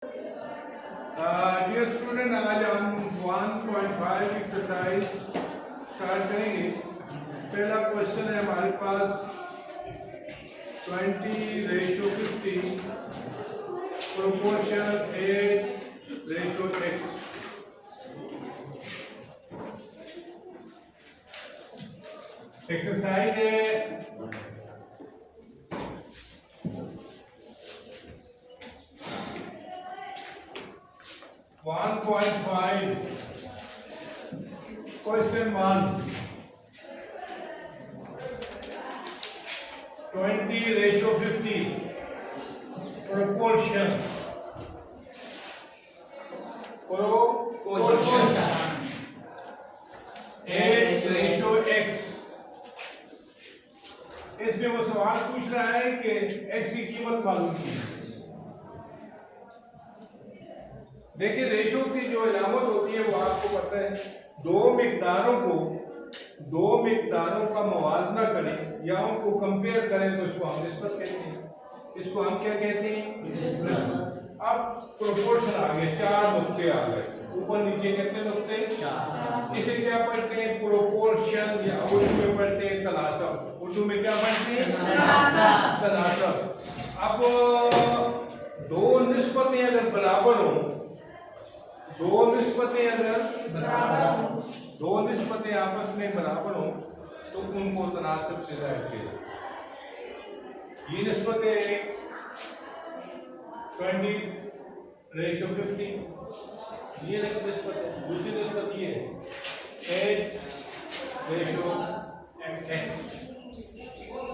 Dear student, आज हम 1.5 exercise start करेंगे। पहला क्वेश्चन है हमारे पास 20:50 प्रोपोर्शन 8:x। एक्सरसाइज है 1.5 क्वेश्चन 1 20:50 proportion proportion 8:x। इसमें वो सवाल पूछ रहा है कि x की कीमत मालूम की। देखिए, रेशो की जो इलामत होती है वो आपको पता है, दो मिकदारों का मुवाजना करें या उनको कंपेयर करें तो इसको हम निस्बत कहते हैं। इसको हम क्या कहते हैं? निस्बत। अब प्रोपोर्शन आ गए, 4 नुक्ते आ गए, ऊपर नीचे कितने नुक्ते? 4। इसे क्या पढ़ते हैं? प्रोपोर्शन, या उर्दू में पढ़ते हैं तनासब। उर्दू में क्या पढ़ते हैं? तनासब। अब दो निस्बतें अगर बराबर हो, दो निस्बतें आपस में बराबर हो तो उनको तनासब से जाहिर किया जाता है। ये निस्बतें 20:50, ये निस्बत है। दूसरी निस्बत ये है 8:x।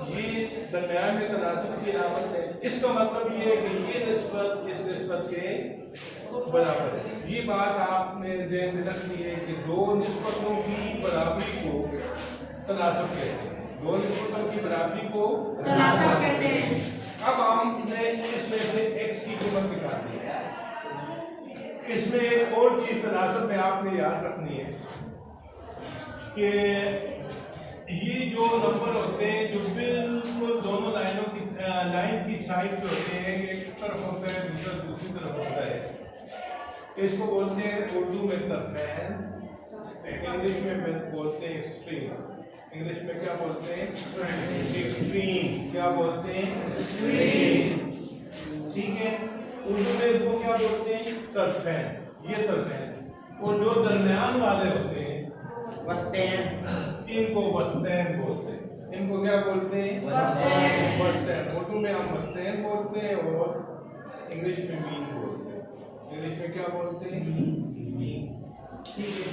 ये दरमियान में तनासब की इलामत है। इसका मतलब ये है कि ये निस्बत इस निस्बत के बराबर है। ये बात आपने ज़हन में रखनी है कि दो निस्बतों की बराबरी को तनासब कहते हैं। दो निस्बतों की बराबरी को तनासब कहते हैं। अब हमने इसमें से x की कीमत निकालनी है। इसमें एक और चीज तनासब में आपने याद रखनी है कि ये जो नंबर होते हैं जो बिल्कुल दोनों लाइन की साइड पे होते हैं, एक तरफ होता है दूसरा दूसरी तरफ होता है, इसको बोलते हैं उर्दू में तरफैन, इंग्लिश में बोलते हैं एक्सट्रीम। इंग्लिश में क्या बोलते हैं? एक्सट्रीम। क्या बोलते हैं? एक्सट्रीम। ठीक है। उर्दू में इसको क्या बोलते हैं? तरफैन। ये तरफैन। और जो दरमियान वाले होते हैं वस्तेन, इनको वस्तेन बोलते हैं। इनको क्या बोलते हैं? वस्तेन। वस्तेन। उर्दू में हम वस्तेन बोलते हैं और इंग्लिश में मीन बोलते हैं। इंग्लिश में क्या बोलते हैं? मीन। ठीक है।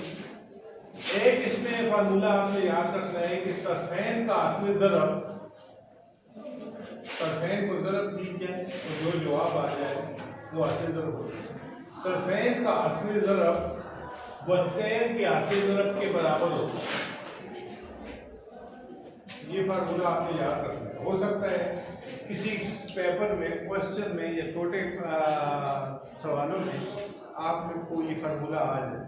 एक इसमें फार्मूला आपने याद रखना है कि तरफैन का असली ज़रब, तरफैन को ज़रब दीजिए तो जो जवाब आ जाए वो असली ज़रब होता है। तरफैन का असली ज़रब वस्तेन के असली ज़रब के बराबर होता है। ये फार्मूला आपने याद रखना है। हो सकता है किसी पेपर में, क्वेश्चन में या छोटे सवालों में आपको ये फार्मूला आ जाए,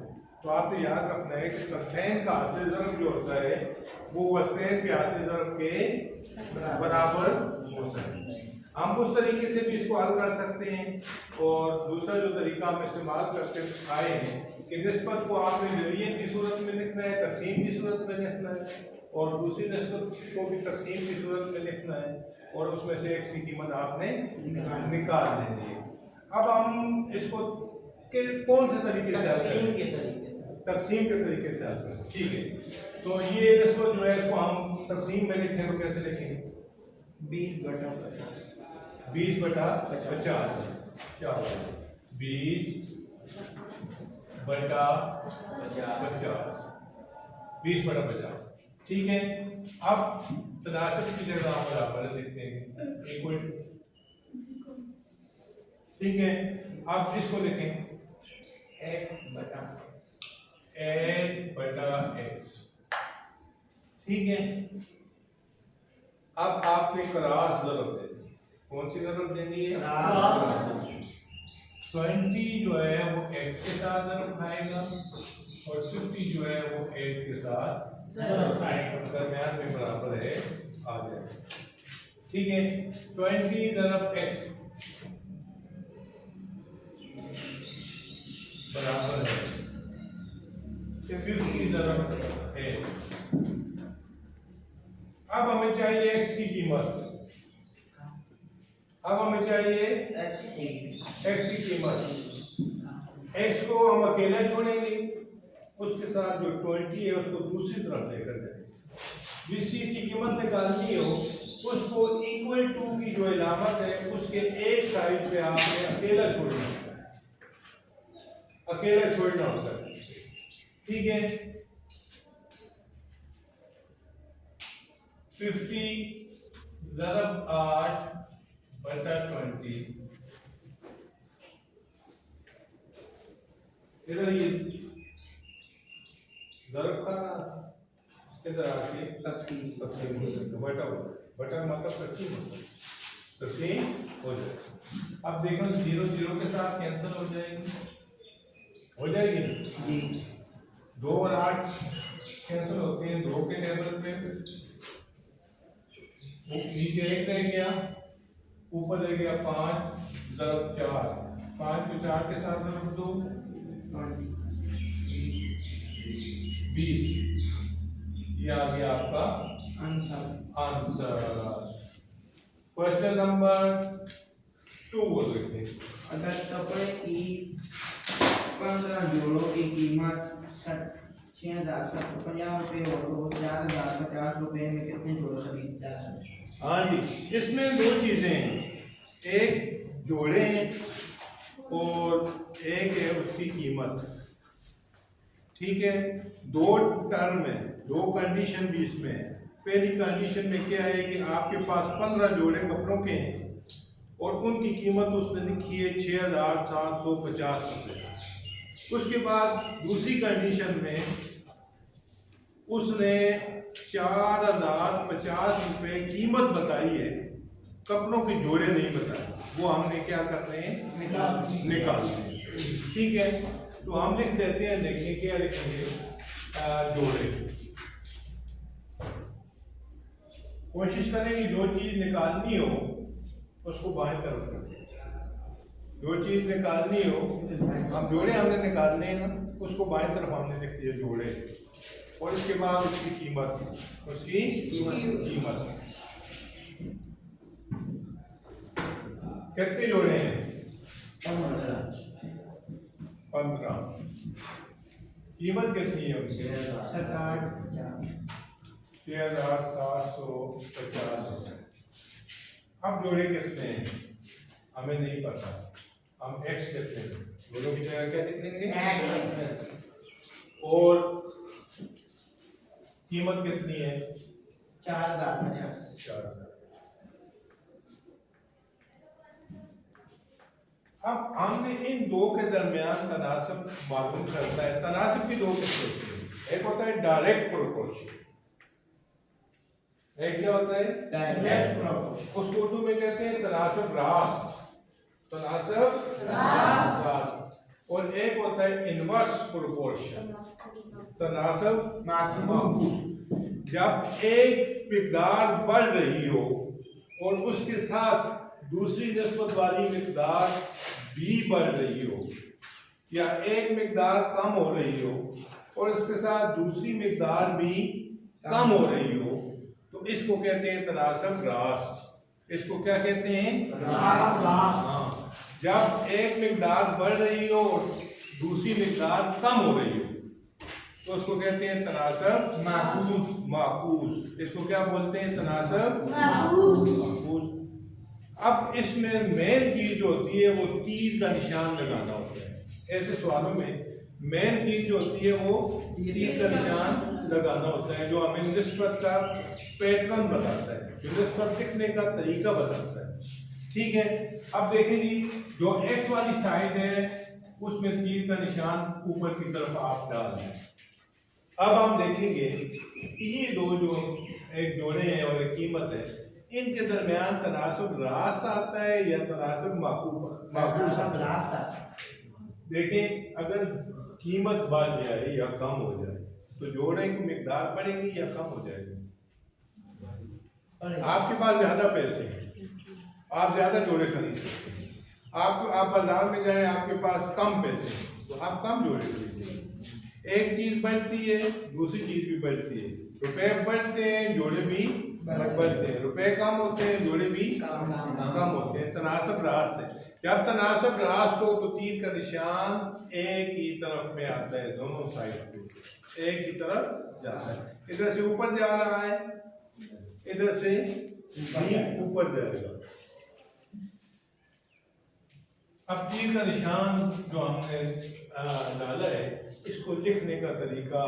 तो आपने याद रखना है कि तरफैन का असली ज़रब जो होता है वो वस्तेन के असली ज़रब के बराबर होता है। हम उस तरीके से भी इसको हल कर सकते हैं। और दूसरा जो तरीका हम इस्तेमाल करते आए हैं कि निस्बत को आपने डिवीजन की सूरत में लिखना है, तकसीम की सूरत में लिखना है, और दूसरी निस्बत को भी तकसीम की सूरत में लिखना है, और उसमें से x की कीमत आपने निकाल लेनी है। अब हम इसको कौन से तरीके से तकसीम के तरीके से हल करें। ठीक है। तो ये निस्बत जो है इसको हम तकसीम में लिखें तो कैसे लिखेंगे? 20/50। 20/50 क्या होगा? 20/50। 20/50। ठीक है। अब तनासब की जगह हम बराबर लिखते हैं इक्वल। ठीक है। अब इसको लिखें 8/x। ठीक है। अब आपने क्रॉस ज़रब दे दी। कौन सी ज़रब देनी है? क्रॉस। 20 जो है वो x के साथ ज़रब खाएगा और 50 जो है वो 8 के साथ ज़रब खाएगा। दरमियान में बराबर है, आ जाए। ठीक है। 20 ज़रब x बराबर है, इस की जरूरत है। अब हमें चाहिए x की कीमत, अब हमें चाहिए x की कीमत। x को हम अकेला छोड़ेंगे, उसके साथ जो 20 है उसको दूसरी तरफ लेकर जाएंगे। जिस चीज की कीमत निकालनी हो उसको इक्वल टू की जो इलामत है उसके एक साइड पे आपने अकेला छोड़ना होता है, अकेला छोड़ना होता है, ठीक है। 50 ज़रब 8 बटा 20, इधर ये ज़रब का इधर आके तकसीम बटा बटा मतलब तकसीम हो जाए। अब देखो 0 0 के साथ कैंसिल हो जाएगी, हो जाएगी ना जी। 2 और 8 कैंसिल होते हैं 2 के टेबल पे, नीचे 1 रह गया, ऊपर रह गया 5 ज़रब 4, 5 को 4 के साथ ज़रब दो 20, ये आ गया आपका आंसर। क्वेश्चन नंबर 2 बोल सकते हैं। अगर कपड़े की 15 जोड़ों की कीमत 6,750 रुपये हो तो 4,050 रुपये में कितने जोड़े खरीदता है? हाँ जी, इसमें दो चीजें हैं, एक जोड़े हैं और एक है उसकी कीमत, ठीक है। दो टर्म है, दो कंडीशन भी इसमें है। पहली कंडीशन में क्या है कि आपके पास 15 जोड़े कपड़ों के हैं और उनकी कीमत उसने लिखी है 6,750 रुपये। उसके बाद दूसरी कंडीशन में उसने 4,050 रुपये कीमत बताई है, कपड़ों के जोड़े नहीं बताए, वो हमने क्या करने हैं निकालने हैं, ठीक है। तो हम लिख देते हैं, देखिए क्या लिखेंगे, जोड़े। कोशिश करेंगे जो चीज निकालनी हो उसको बाएं तरफ रखें, जो चीज निकालनी हो, हम जोड़े हमने निकालने हैं ना, उसको बाएं तरफ हमने लिख दिया जोड़े, और इसके बाद उसकी कीमत, उसकी कीमत कितने जोड़े हैं 15, कीमत कितनी है उसकी 6,750। अब जोड़े कितने हैं हमें नहीं पता, हम x लिखते हैं, दोनों की जगह क्या लिख लेंगे x, और कीमत कितनी है 4,050। अब हमने इन दो के दरमियान तनासब मालूम करना है। तनासब की दो किस्में होती है, एक होता है डायरेक्ट प्रोपोर्शन, एक क्या होता है डायरेक्ट प्रोपोर्शन, उसको उर्दू में कहते हैं तनासब रास्त, तनासब रास्त, और एक होता है इनवर्स प्रोपोर्शन, तनासब माकूस। जब एक मिकदार बढ़ रही हो और उसके साथ दूसरी निस्बत वाली मिकदार भी बढ़ रही हो, या एक मिकदार कम हो रही हो और इसके साथ दूसरी मिकदार भी कम हो रही हो, तो इसको कहते हैं तनासब रास्त। इसको क्या कहते हैं हाँ, जब एक मिकदार बढ़ रही हो और दूसरी मिकदार कम हो रही हो तो उसको कहते हैं तनासब माकूस। इसको क्या बोलते हैं तनासब माकूस। अब इसमें मेन चीज जो होती है वो तीर का निशान लगाना होता है। ऐसे सवालों में मेन चीज जो होती है वो तीर का निशान लगाना होता है, जो हमें निस्बत का पैटर्न बताता है, जो निस्बत लिखने का तरीका बताता है, ठीक है। अब देखेंगे जो एक्स वाली साइड है उसमें तीर का निशान ऊपर की तरफ आप डाल दें। अब हम देखेंगे ये दो जो एक जोड़े हैं और एक कीमत है, इनके दरमियान तनासब रास्त आता है या तनासब माकूस आता है। देखें अगर कीमत बढ़ जाए या कम हो जाए तो जोड़े की मिकदार बढ़ेगी या कम हो जाएगी। आपके पास ज्यादा पैसे हैं, आप ज्यादा जोड़े खरीद सकते हैं, आप बाजार में जाए, आपके पास कम पैसे हैं, तो आप कम जोड़े खरीदिए। एक चीज बढ़ती है, दूसरी चीज भी बढ़ती है। रुपए बढ़ते हैं, जोड़े भी बढ़ते हैं। रुपए कम होते हैं, जोड़े भी कम होते हैं। तनासब रास्त है। जब तनासब रास्त हो तो तीर का निशान एक ही तरफ में आता है, दोनों साइड पे एक ही तरफ जाता है। इधर से ऊपर जा रहा है, इधर से भी ऊपर जाएगा। अब तीर का निशान जो हमने डाला है, इसको लिखने का तरीका,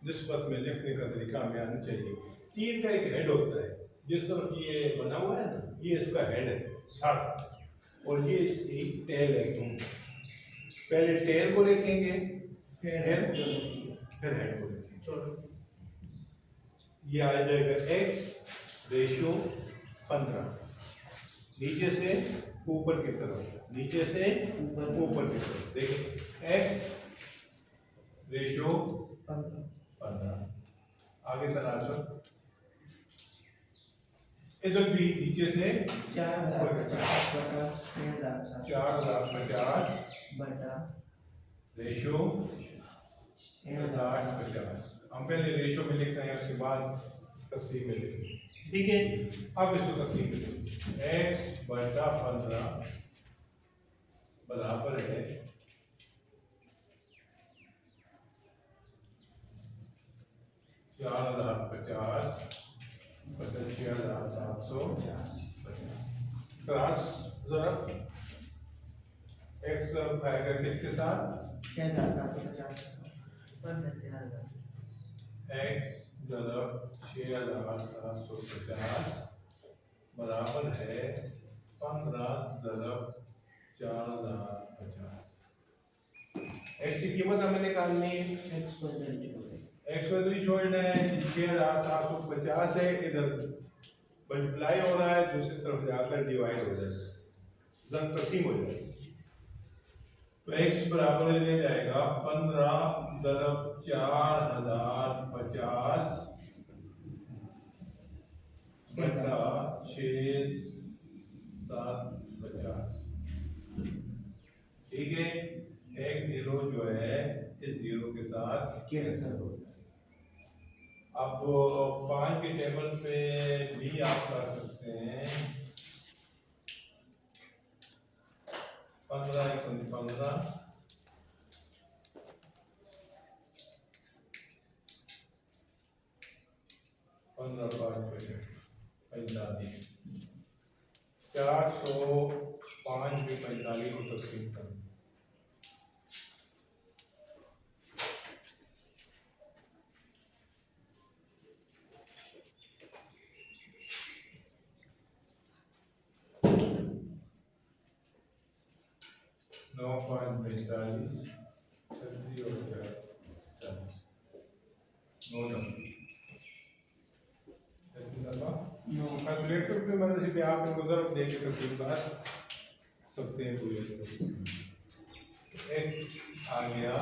निस्बत में लिखने का तरीका हमें आना चाहिए। तीर का एक हेड होता है, जिस तरफ ये बना हुआ है ना, ये इसका हेड है, सर, और ये इसकी टेल है। पहले टेल को लिखेंगे, फिर हेड को लिखेंगे। ये आ जाएगा x रेशो 15, नीचे से ऊपर की तरफ, नीचे से ऊपर की तरफ। देखिए x रेशो 15। आगे तनासब इधर भी नीचे से 4050 रेशो 6050। हम पहले रेशो में लिख रहे हैं, उसके बाद तकसीम में लिखेंगे। ठीक है, अब इसको तकसीम में लिखेंगे। x बटा 15 बराबर है 4050 बटा 6750। क्रॉस जरा x आएगा किसके साथ? 6750 x ज़रब 6750 बराबर है 15 ज़रब 4050। x की कीमत हमें निकालनी है। x को इधर ही छोड़ना है। 6750 है, इधर मल्टीप्लाई हो रहा है, दूसरी तरफ जाकर डिवाइड हो जाएगा, जब तकसीम हो जाएगी। तो x बराबर ले जाएगा 15 ज़रब 4050 बटा 6750। ठीक है, एक जीरो जो है इस जीरो के साथ कैंसिल हो जाए। अब 5 के टेबल पे भी आप कर सकते हैं। 15 15 15 5 45 405 में 45 को तकसीम करें। कैलकुलेटर की मदद से आप इनको ज़रूर देके तकसीम कर सकते हैं पूरे। x आ गया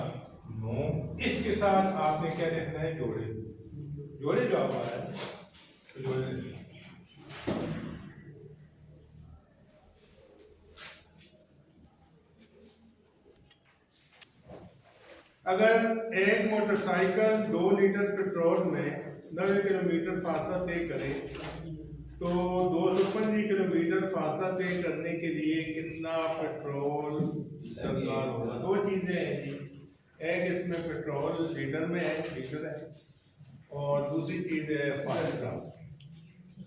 9। इसके साथ आपने क्या लिखना है? जोड़े। जोड़े जो आप आ रहा है तो जोड़े। अगर एक मोटरसाइकिल 2 लीटर पेट्रोल में 90 किलोमीटर फासला तय करे तो 225 किलोमीटर फासला तय करने के लिए कितना पेट्रोल दरकार होगा? दो चीज़ें हैं जी, एक इसमें पेट्रोल लीटर में है, लीटर है, और दूसरी चीज़ है फासला।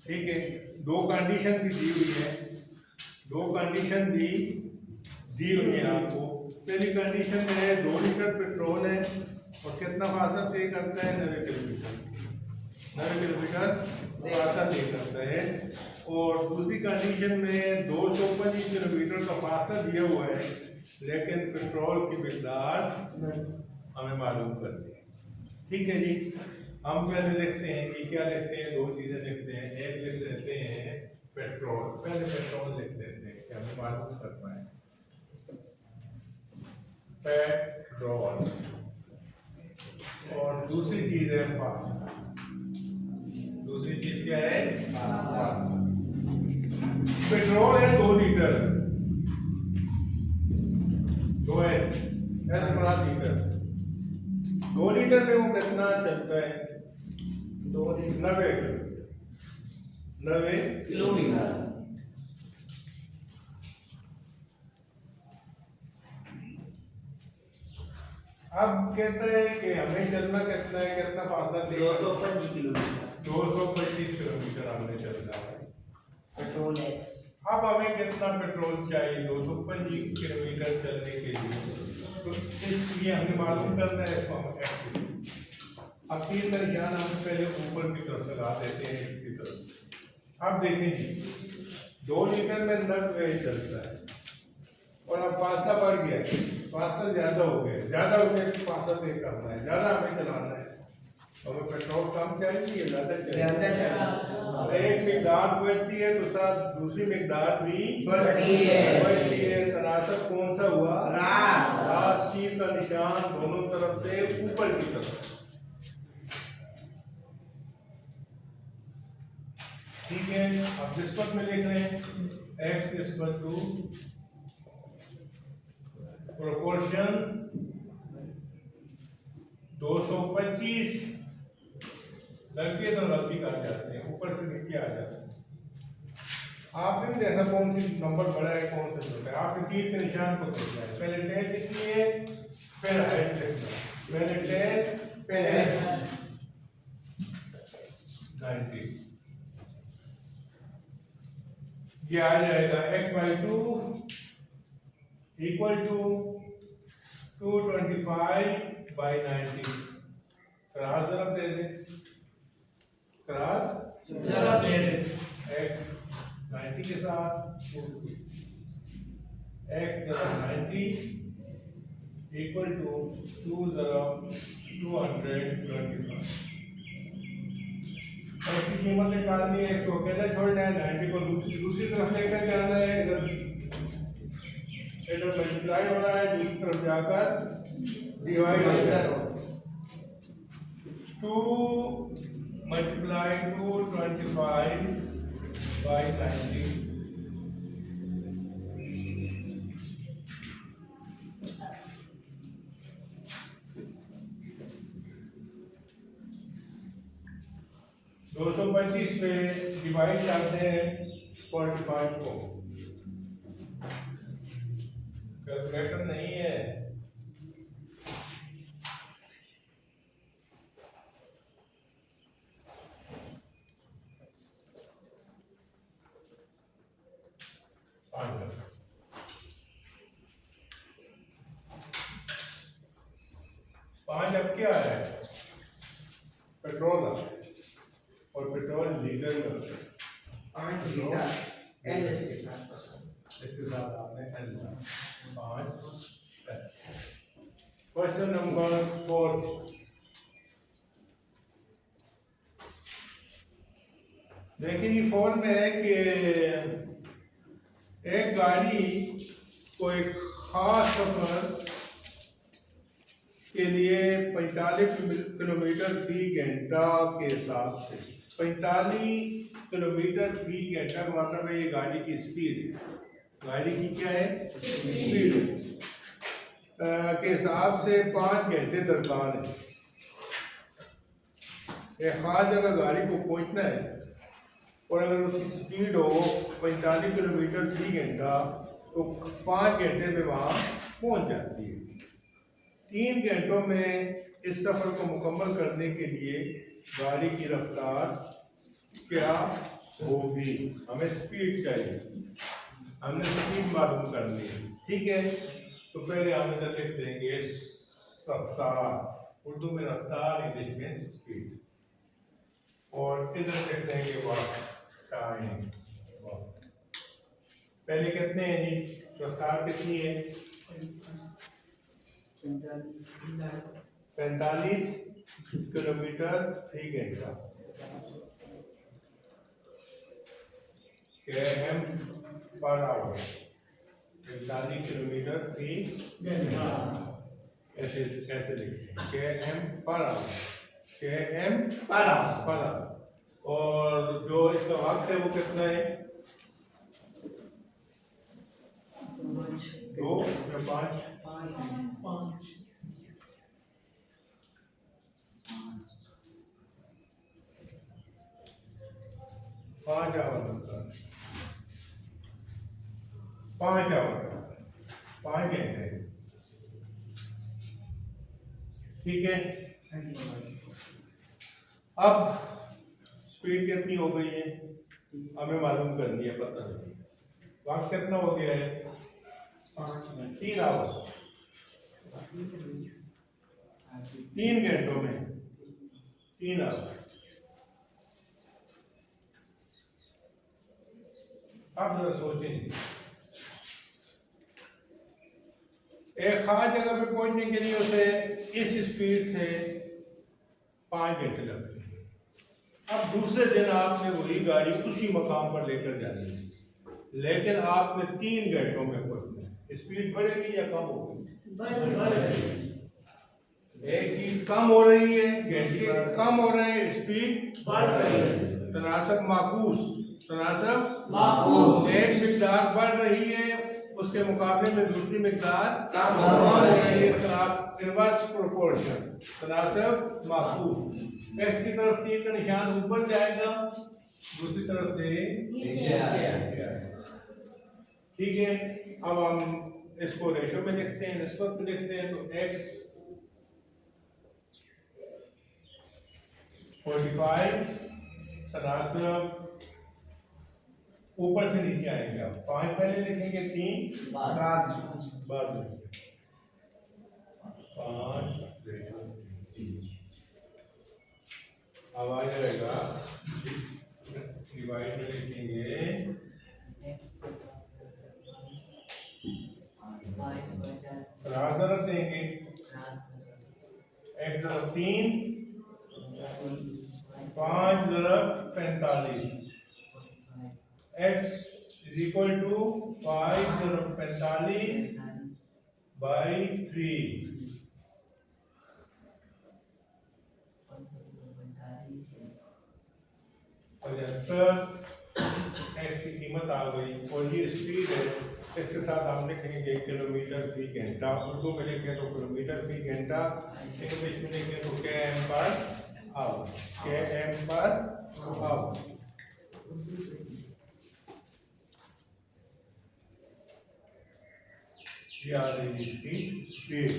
ठीक है, दो कंडीशन भी दी हुई है, दो कंडीशन भी दी हुई है आपको। पहली कंडीशन में है 2 लीटर पेट्रोल है और कितना फासला तय करता है? 90 किलोमीटर। 90 किलोमीटर फासला तय करता है। और दूसरी कंडीशन में 225 किलोमीटर का फासला दिया हुआ है, लेकिन पेट्रोल की मिकदार हमें मालूम करनी है। ठीक है जी, हम पहले लिखते हैं कि क्या लिखते हैं? दो चीज़ें लिखते हैं। एक लिख देते हैं पेट्रोल, पहले पेट्रोल लिख देते हैं कि हमें मालूम करना है पेट्रोल, और दूसरी चीज है फासला। दूसरी चीज क्या है? फासला। पेट्रोल है 2 लीटर, एस बड़ा लीटर, 2 लीटर में वो कितना चलता है? 90 किलोमीटर। अब कहते हैं कि हमें चलना कितना है, कितना फासला 225 किलोमीटर। 225 किलोमीटर हमने चलना है। Petrol x. अब हमें कितना पेट्रोल चाहिए 225 किलोमीटर चलने के लिए, तो इसलिए हमें मालूम करना है इसको हम कैसे। अब 3 का निशान हम पहले ऊपर की तरफ लगा देते हैं इसकी तरफ। अब देखें जी 2 लीटर में 90 चलता है और अब फासला बढ़ गया, फासला ज्यादा हो गया, ज्यादा उसे फासला तय करना है, ज्यादा हमें चलाना है, हमें पेट्रोल कम चाहिए ज्यादा चाहिए। एक मिकदार बढ़ती है तो साथ दूसरी मिकदार भी बढ़ती है। तनासब कौन सा हुआ? रास। तीर का निशान दोनों तरफ से ऊपर की तरफ, ठीक है। अब निस्बत में लिख लें x निस्बत टू प्रोपोर्शन 225। लड़के तो गलती कर जाते हैं, ऊपर से नीचे आ जाते हैं। आपने भी देखा कौन सी नंबर बड़ा है कौन सा छोटा है, आपने तीर के निशान को देखना है। पहले टेन लिखनी है फिर हाइट लिखना है, पहले टेन पहले 90। ये आ जाएगा x/2 इक्वल टू 225/90। क्रॉस जरा दे दे, क्रॉस जरा दे दे, x 90 के साथ x जरा 90 इक्वल टू 2 जरा 225। ऐसी कीमत निकालनी है, 100 अकेला छोड़ना है, 90 को दूसरी तरफ लेकर जाना है, इधर मल्टीप्लाई हो रहा है, दूसरी तरफ जाकर डिवाइड हो जाएगा। 2 × 225/90 225 में डिवाइड करते हैं 45 को, कैलकुलेटर नहीं है। पांच अब क्या है? पेट्रोल है और पेट्रोल लीटर में 5 लीटर एल इसके साथ आपने एल 5। Question number 4। देखिए ये 4 में है कि एक गाड़ी को एक खास सफर के लिए 45 किलोमीटर फी घंटा के हिसाब से, 45 किलोमीटर फी घंटा का मतलब है ये गाड़ी की स्पीड है, गाड़ी की क्या है स्पीड के हिसाब से 5 घंटे दरकार है। एक खास जगह गाड़ी को पहुंचना है और अगर उसकी स्पीड हो 45 किलोमीटर फी घंटा तो 5 घंटे में वहाँ पहुंच जाती है। 3 घंटों में इस सफर को मुकम्मल करने के लिए गाड़ी की रफ्तार क्या होगी? हमें स्पीड चाहिए, हमने स्पीड मालूम करनी है, ठीक है। तो पहले हम इधर लिख देंगे रफ्तार, उर्दू में रफ्तार, इंग्लिश में स्पीड, और इधर लिख देंगे वक्त, टाइम। पहले कितने हैं जी? रफ्तार कितनी है? 45 किलोमीटर फी घंटा, km पर आवर, 45 किलोमीटर फी घंटा, ऐसे ऐसे लिखते हैं km per hour, km per hour. और जो इसका वक्त है वो कितना है? 2 या 5? 5 5 आवर लगता है, 5 आवर, 5 घंटे। ठीक है, अब स्पीड कितनी हो गई है हमें मालूम करनी है, पता नहीं वक्त कितना हो गया है, 3 आवर, 3 घंटों में 3 आवर। आप जरा सोचें, एक खास जगह पे पहुंचने के लिए उसे इस स्पीड से 5 घंटे लगते हैं। अब दूसरे दिन आपने वही गाड़ी उसी मकाम पर लेकर जानी है, लेकिन आपने 3 घंटों में पहुंचना है। स्पीड बढ़ेगी या कम होगी? एक चीज कम हो रही है, घंटे कम हो रहे हैं, स्पीड बढ़ रही है। तनासब माकूस, तनासब माकूस, एक मिकदार बढ़ रही है उसके मुकाबले में दूसरी मिकदार कम हो रही है। इनवर्स प्रोपोर्शन, तनासब माकूस। एक्स की तरफ 3 का निशान ऊपर जाएगा, दूसरी तरफ से नीचे आएगा। ठीक है, अब हम इसको रेशो में लिखते हैं, निस्बत में लिखते हैं, तो x 45 तनासब ऊपर से नीचे आएंगे। आप 5 पहले लिखेंगे, 3 बाद में 5 अब आ जाएगा, डिवाइड में लिखेंगे तनासब देंगे, x ज़रब 3 5 ज़रब 45, x इज इक्वल टू 5 ज़रब 45 बाई 3। 75 x की कीमत आ गई, और ये स्पीड है। इसके साथ हम लिखेंगे किलोमीटर फी घंटा, उर्दू में लिखें तो किलोमीटर फी घंटा, इंग्लिश में लिखें तो km per hour, km per hour. ये आ रही है इसकी स्पीड।